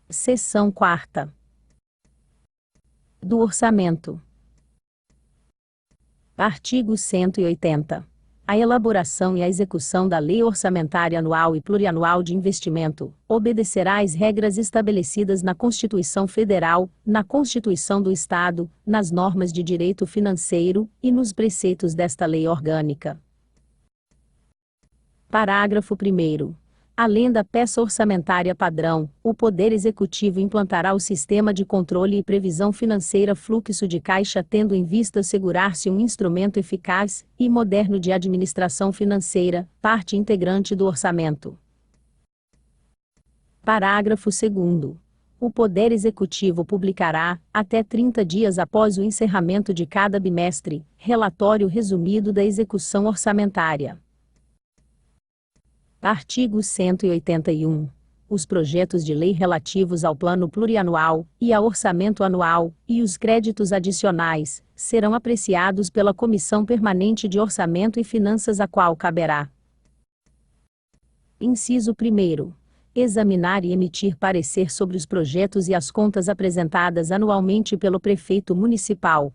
Seção 4ª. Do Orçamento. Artigo 180. A elaboração e a execução da Lei Orçamentária Anual e Plurianual de Investimento obedecerá às regras estabelecidas na Constituição Federal, na Constituição do Estado, nas normas de direito financeiro e nos preceitos desta lei orgânica. Parágrafo 1º. Além da peça orçamentária padrão, o Poder Executivo implantará o Sistema de Controle e Previsão Financeira Fluxo de Caixa, tendo em vista assegurar-se um instrumento eficaz e moderno de administração financeira, parte integrante do orçamento. Parágrafo 2º. O Poder Executivo publicará, até 30 dias após o encerramento de cada bimestre, relatório resumido da execução orçamentária. Artigo 181. Os projetos de lei relativos ao Plano Plurianual e ao Orçamento Anual, e os créditos adicionais, serão apreciados pela Comissão Permanente de Orçamento e Finanças, a qual caberá: Inciso 1º. Examinar e emitir parecer sobre os projetos e as contas apresentadas anualmente pelo Prefeito Municipal.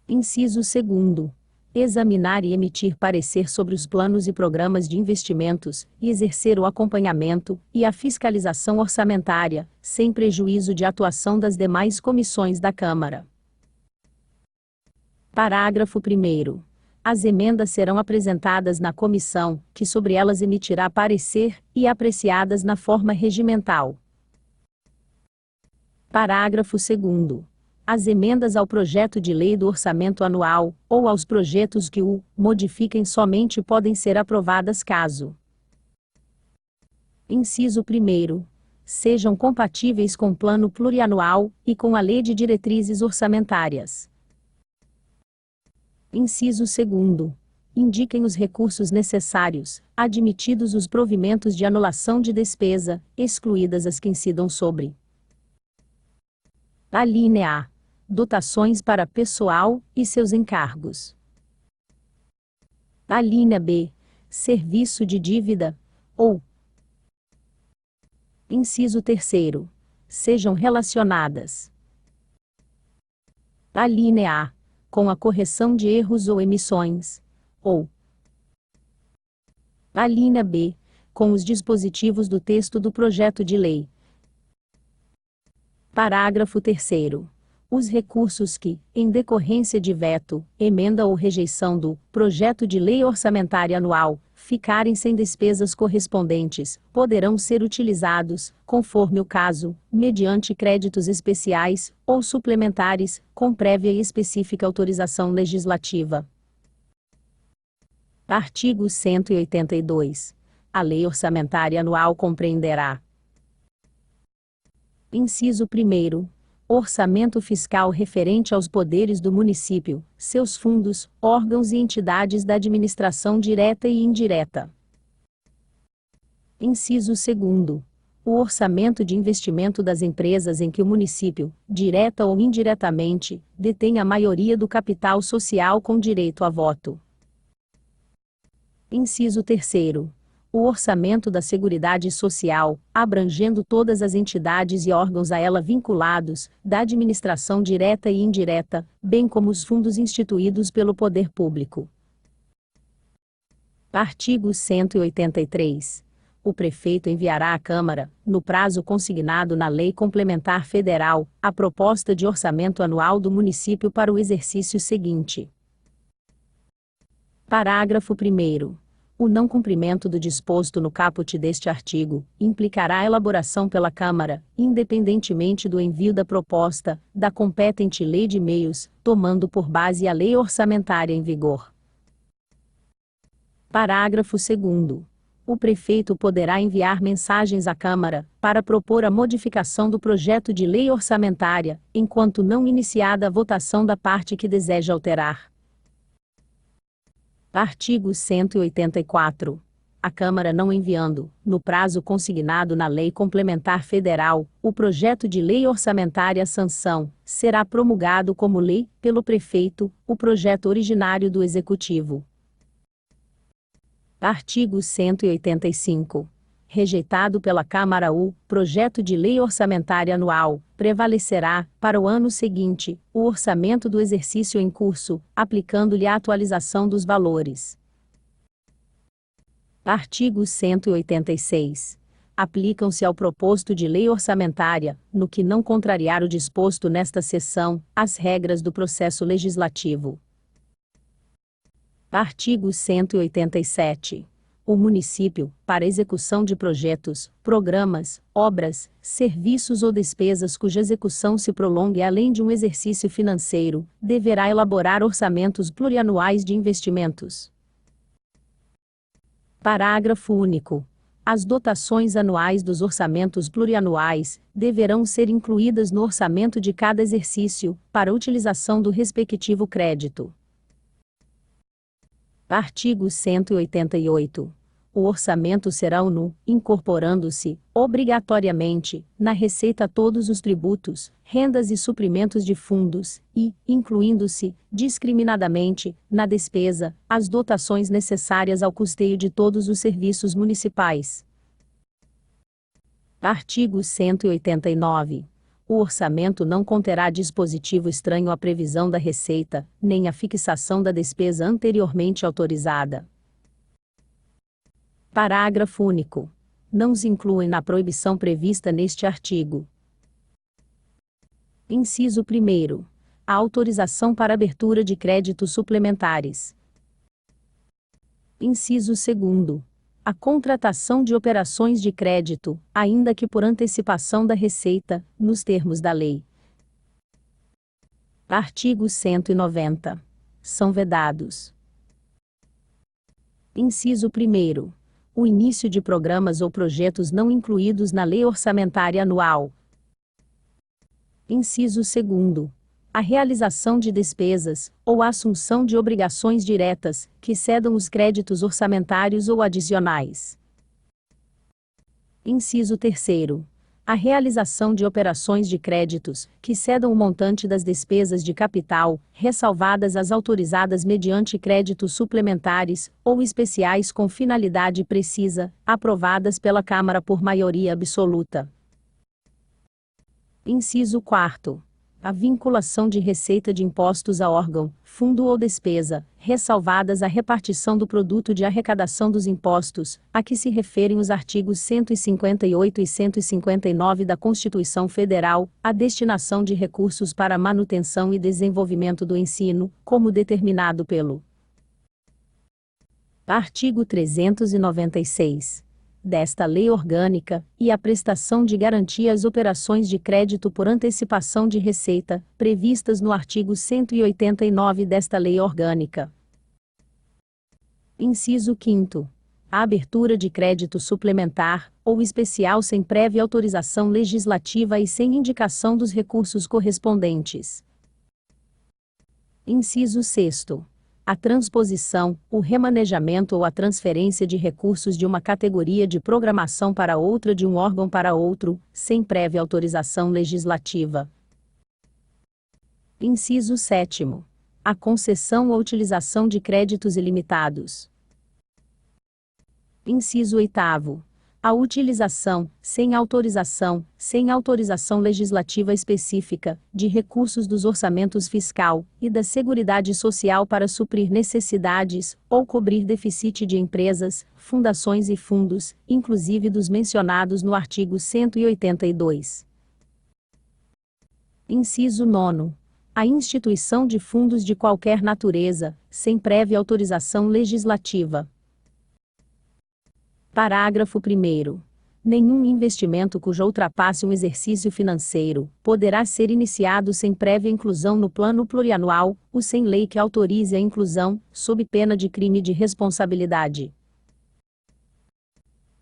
Inciso 2º. Examinar e emitir parecer sobre os planos e programas de investimentos, e exercer o acompanhamento e a fiscalização orçamentária, sem prejuízo de atuação das demais comissões da Câmara. Parágrafo 1º. As emendas serão apresentadas na comissão, que sobre elas emitirá parecer, e apreciadas na forma regimental. Parágrafo 2º. As emendas ao projeto de lei do orçamento anual, ou aos projetos que o modifiquem somente podem ser aprovadas caso: Inciso 1º. Sejam compatíveis com o Plano Plurianual e com a Lei de Diretrizes Orçamentárias. Inciso 2º. Indiquem os recursos necessários, admitidos os provimentos de anulação de despesa, excluídas as que incidam sobre: Alínea A. Dotações para pessoal e seus encargos. Alínea B. Serviço de dívida, ou. Inciso 3º. Sejam relacionadas: Alínea A. Com a correção de erros ou emissões, ou. Alínea B. Com os dispositivos do texto do projeto de lei. Parágrafo 3º. Os recursos que, em decorrência de veto, emenda ou rejeição do projeto de lei orçamentária anual, ficarem sem despesas correspondentes, poderão ser utilizados, conforme o caso, mediante créditos especiais ou suplementares, com prévia e específica autorização legislativa. Artigo 182. A lei orçamentária anual compreenderá: Inciso 1º. Orçamento fiscal referente aos poderes do município, seus fundos, órgãos e entidades da administração direta e indireta. Inciso 2º. O orçamento de investimento das empresas em que o município, direta ou indiretamente, detém a maioria do capital social com direito a voto. Inciso 3º. O orçamento da Seguridade Social, abrangendo todas as entidades e órgãos a ela vinculados, da administração direta e indireta, bem como os fundos instituídos pelo poder público. Artigo 183. O prefeito enviará à Câmara, no prazo consignado na Lei Complementar Federal, a proposta de orçamento anual do município para o exercício seguinte. Parágrafo 1º. O não cumprimento do disposto no caput deste artigo implicará a elaboração pela Câmara, independentemente do envio da proposta, da competente Lei de Meios, tomando por base a lei orçamentária em vigor. Parágrafo 2º. O prefeito poderá enviar mensagens à Câmara, para propor a modificação do projeto de lei orçamentária, enquanto não iniciada a votação da parte que deseja alterar. Artigo 184. A Câmara não enviando, no prazo consignado na Lei Complementar Federal, o projeto de lei orçamentária à sanção, será promulgado como lei, pelo prefeito, o projeto originário do Executivo. Artigo 185. rejeitado pela Câmara, o projeto de lei orçamentária anual prevalecerá, para o ano seguinte, o orçamento do exercício em curso, aplicando-lhe a atualização dos valores. Artigo 186. Aplicam-se ao proposto de lei orçamentária, no que não contrariar o disposto nesta seção, as regras do processo legislativo. Artigo 187. O município, para execução de projetos, programas, obras, serviços ou despesas cuja execução se prolongue além de um exercício financeiro, deverá elaborar orçamentos plurianuais de investimentos. Parágrafo único. As dotações anuais dos orçamentos plurianuais deverão ser incluídas no orçamento de cada exercício, para utilização do respectivo crédito. Artigo 188. O orçamento será o incorporando-se, obrigatoriamente, na receita todos os tributos, rendas e suprimentos de fundos, e, incluindo-se, discriminadamente, na despesa, as dotações necessárias ao custeio de todos os serviços municipais. Artigo 189. O orçamento não conterá dispositivo estranho à previsão da receita, nem à fixação da despesa anteriormente autorizada. Parágrafo único. Não se incluem na proibição prevista neste artigo. Inciso 1º. A autorização para abertura de créditos suplementares. Inciso 2º. A contratação de operações de crédito, ainda que por antecipação da receita, nos termos da lei. Artigo 190. São vedados. Inciso 1º. O início de programas ou projetos não incluídos na Lei Orçamentária Anual. Inciso 2º. A realização de despesas, ou a assunção de obrigações diretas, que cedam os créditos orçamentários ou adicionais. Inciso 3º. A realização de operações de créditos, que cedam o montante das despesas de capital, ressalvadas as autorizadas mediante créditos suplementares, ou especiais com finalidade precisa, aprovadas pela Câmara por maioria absoluta. Inciso 4º. A vinculação de receita de impostos a órgão, fundo ou despesa, ressalvadas a repartição do produto de arrecadação dos impostos, a que se referem os artigos 158 e 159 da Constituição Federal, a destinação de recursos para manutenção e desenvolvimento do ensino, como determinado pelo artigo 396. Desta lei orgânica, e a prestação de garantia às operações de crédito por antecipação de receita, previstas no artigo 189 desta lei orgânica. Inciso 5º. A abertura de crédito suplementar, ou especial sem prévia autorização legislativa e sem indicação dos recursos correspondentes. Inciso 6º. A transposição, o remanejamento ou a transferência de recursos de uma categoria de programação para outra de um órgão para outro, sem prévia autorização legislativa. Inciso 7º. A concessão ou utilização de créditos ilimitados. Inciso 8º. A utilização, sem autorização legislativa específica, de recursos dos orçamentos fiscal e da Seguridade Social para suprir necessidades, ou cobrir déficit de empresas, fundações e fundos, inclusive dos mencionados no artigo 182. Inciso 9º. A instituição de fundos de qualquer natureza, sem prévia autorização legislativa. Parágrafo 1º. Nenhum investimento cuja ultrapasse um exercício financeiro poderá ser iniciado sem prévia inclusão no plano plurianual, ou sem lei que autorize a inclusão, sob pena de crime de responsabilidade.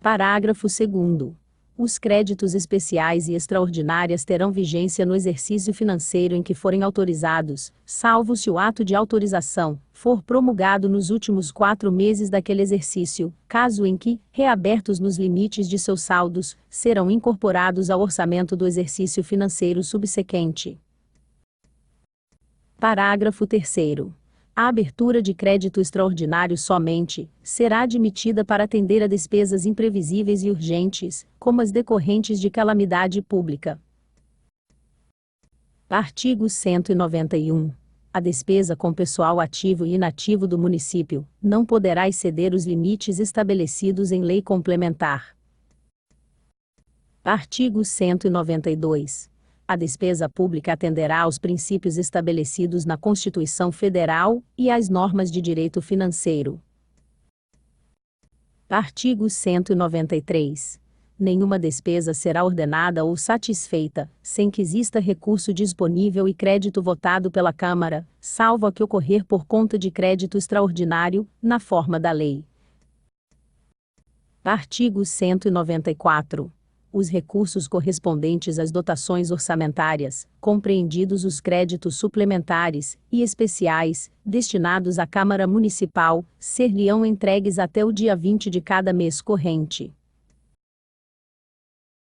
Parágrafo 2º. Os créditos especiais e extraordinárias terão vigência no exercício financeiro em que forem autorizados, salvo se o ato de autorização for promulgado nos últimos 4 meses daquele exercício, caso em que, reabertos nos limites de seus saldos, serão incorporados ao orçamento do exercício financeiro subsequente. Parágrafo 3º. A abertura de crédito extraordinário somente será admitida para atender a despesas imprevisíveis e urgentes, como as decorrentes de calamidade pública. Artigo 191. A despesa com pessoal ativo e inativo do município não poderá exceder os limites estabelecidos em lei complementar. Artigo 192. A despesa pública atenderá aos princípios estabelecidos na Constituição Federal e às normas de direito financeiro. Artigo 193. Nenhuma despesa será ordenada ou satisfeita, sem que exista recurso disponível e crédito votado pela Câmara, salvo a que ocorrer por conta de crédito extraordinário, na forma da lei. Artigo 194. Os recursos correspondentes às dotações orçamentárias, compreendidos os créditos suplementares e especiais, destinados à Câmara Municipal, ser-lhe-ão entregues até o dia 20 de cada mês corrente.